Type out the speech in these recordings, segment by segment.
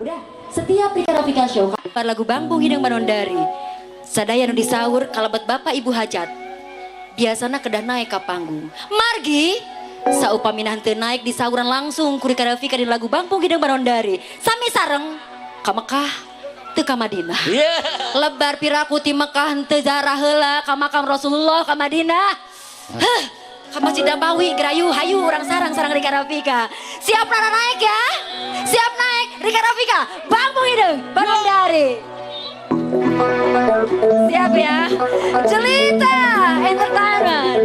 Udah, setiap Rika Rafika Show par lagu Bangpung Hideng Manondari sadaya nu disaur kalebet bapak ibu hajat biasana kedah naik ke panggung margi saupamina henteu naik di sauran langsung ku Rika Rafika di lagu Bangpung Hideng Manondari sami sareng ka Mekah teu ka Madinah. Lebar piraku ti Mekah henteu zarah heula ka makam Rasulullah ka Madinah. Ka Masjid Nabawi gerayu hayu urang sarang-sarang Rika Rafika. Siap Rara naik ya? Siap naik Rika Rafika. Bangpung Hideng Manondari. Siap ya? Jelita Entertainment.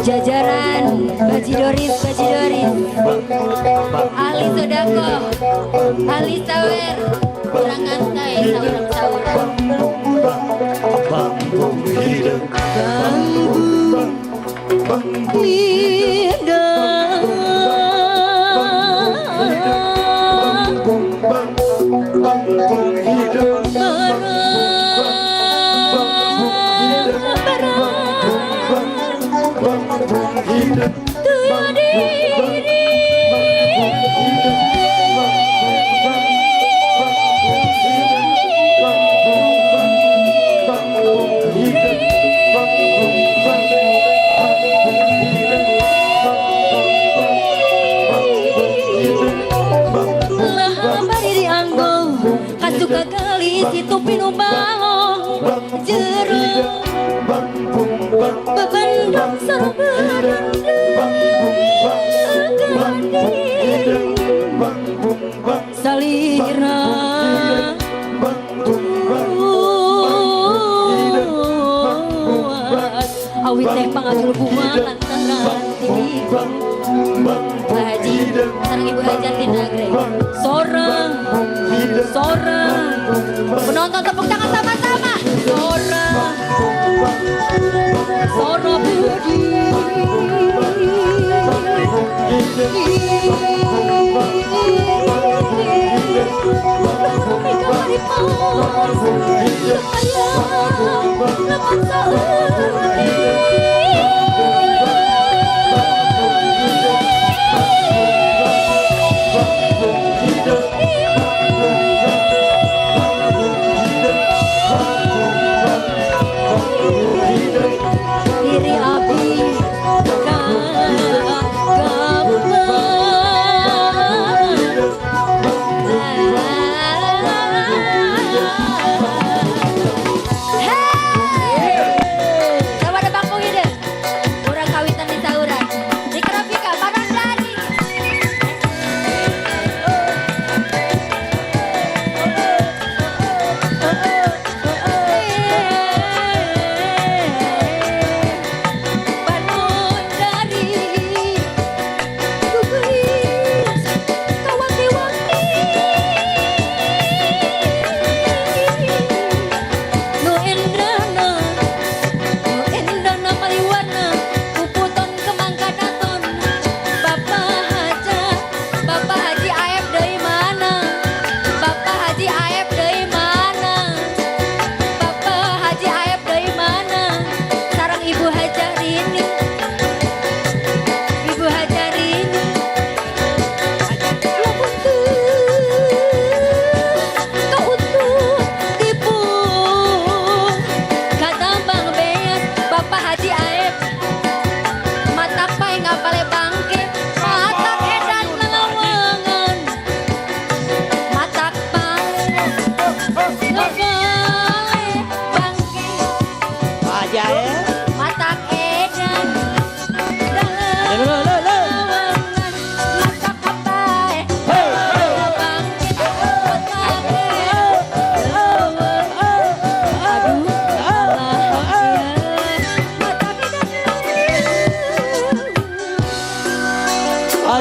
Jajaran Bajidoris Ali Sodako Ali Sawer kurang ngantai saurang Bangpung Hideng Bangpung Hideng Bangpung Hideng kasuka kali situ pinu balong jeruk bebendang sarang salira awit teh pangagul bunga lantaran tibiku Haji sarang ibu hajat di Nagreg sorang penonton tepuk tangan sama-sama sorang budi diri abdi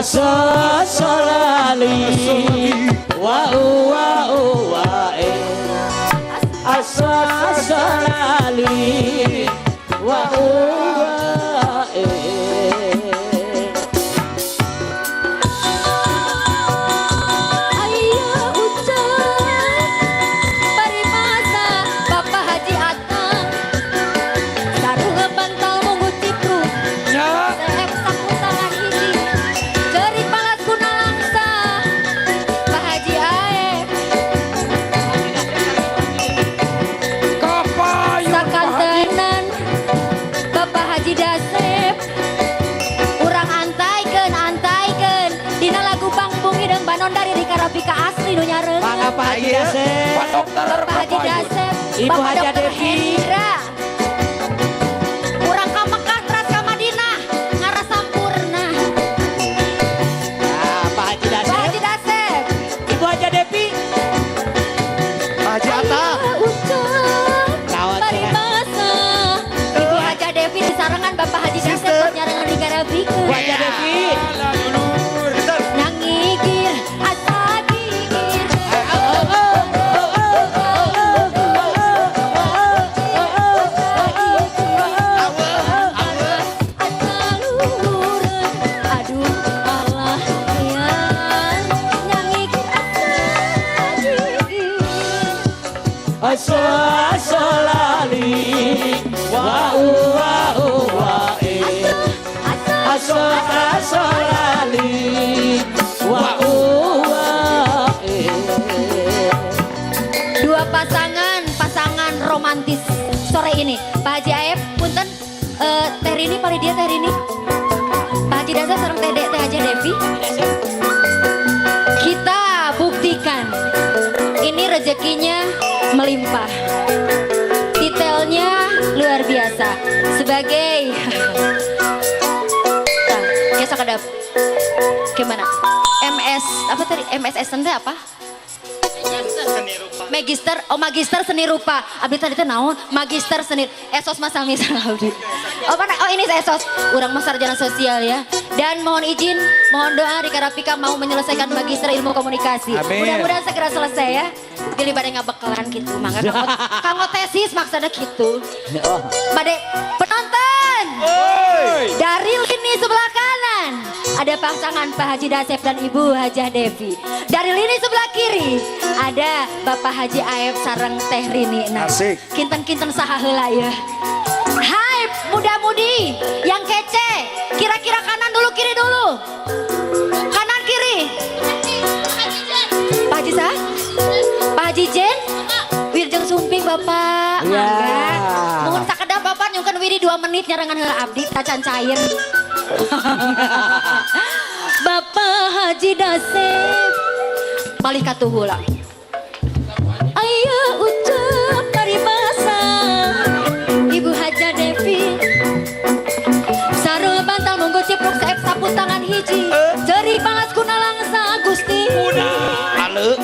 asa salali wa asa salali wa Ayah ucap paripasa Bapak Haji Atta ya. Dasep. Pak dokter. Bapak Haji Dasep, Ibu Bapak Haja Dokter Devi. Hendra. Kurang ka Mekah, teras ka Madinah, ngaras sampurna. Nah, Pak Haji Pak Dasep. Haji Dasep. Ibu Haja Devi. Haji Atta. Kawan Paribasa. Ibu Haja Devi disarangan Bapak Haji Dasep buat nyarangan di Garabika. Bu Haja Devi. Nangigir, asa gigir. Aduh Allah ya, nangigir asa gigir. Asa lali. Wa Asa lali. Wa Dua pasangan romantis sore ini. Pak Haji Aep, punten Teh Rini, paling dia Teh Rini. Pak Haji Dasep sareng Teh Haji Devi. Kita buktikan ini rezekinya melimpah. Detailnya luar biasa. Sebagai nah, biasa kedap. Gimana? MS apa tadi? MSS nanti apa? Magister, magister seni rupa. Abdi tadi teh naon? Magister seni esos masami abdi. Oh ini esos. Urang mah sarjana sosial ya. Dan mohon izin, mohon doa Rika Rafika mau menyelesaikan magister ilmu komunikasi. Amin. Mudah-mudahan segera selesai ya. Jadi bade ngabekalan gitu. Mangga kanggo tesis maksudnya gitu. Bade penonton. Dari lini sebelah kanan ada pasangan Pak Haji Dasep dan Ibu Hajah Devi. Dari lini sebelah kiri ada Bapak Haji Aep sareng Teh Rini. Nah, Asik. kinten-kinten saha heula ya. Hai muda-mudi yang kece. Kira-kira kanan dulu kiri dulu. Kanan kiri. Pak Haji sah? Pak Haji Jen? Wirjeng sumping Bapak. Ya. Mangga. Mohon sakedap Bapak nyungkeun wiri 2 menit nyarangan heula abdi tacan cair. Bapak Haji Dasep malih katuhu lah. Ayo ucap paribasa Ibu Haja Devi. Sarua bantal monggo cipruk saep sapu tangan hiji. Ceri balas kuna langsa Gusti. Halo.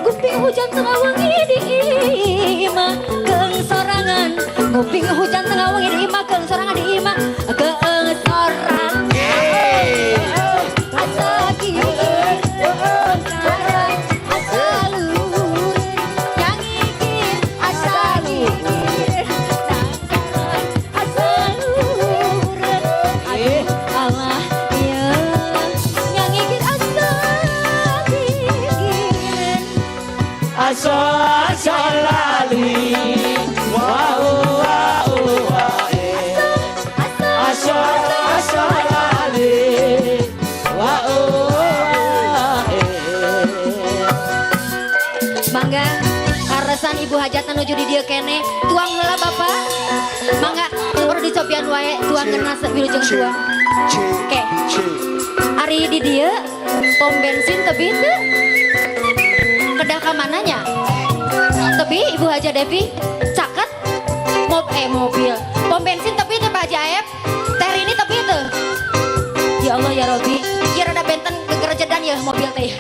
Kuping hujan tengah wengi di imah keung sorangan. Kuping hujan tengah wengi di imah keung sorangan di imah keung sorang. Asa gigir, asa luhur, nyangigir, asa gigir, asa luhur. Aduh Allah ya, nyangigir asa gigir. Asa lali. Asa lali. Mangga karesan Ibu Hajat nuju di dieu kene tuang heula Bapak. Mangga perlu dicobian wae tuang geuna wilujeng tuang. Oke. Ari di dieu pom bensin tebi teu? Kedah ka mananya? Tebi Ibu Haja Devi caket mobil. Pom bensin tebi teu Pak Haji Aep? Teh Rini tebi teu? Ya Allah ya Robi, ya rada benten gegerejedan ya mobil teh.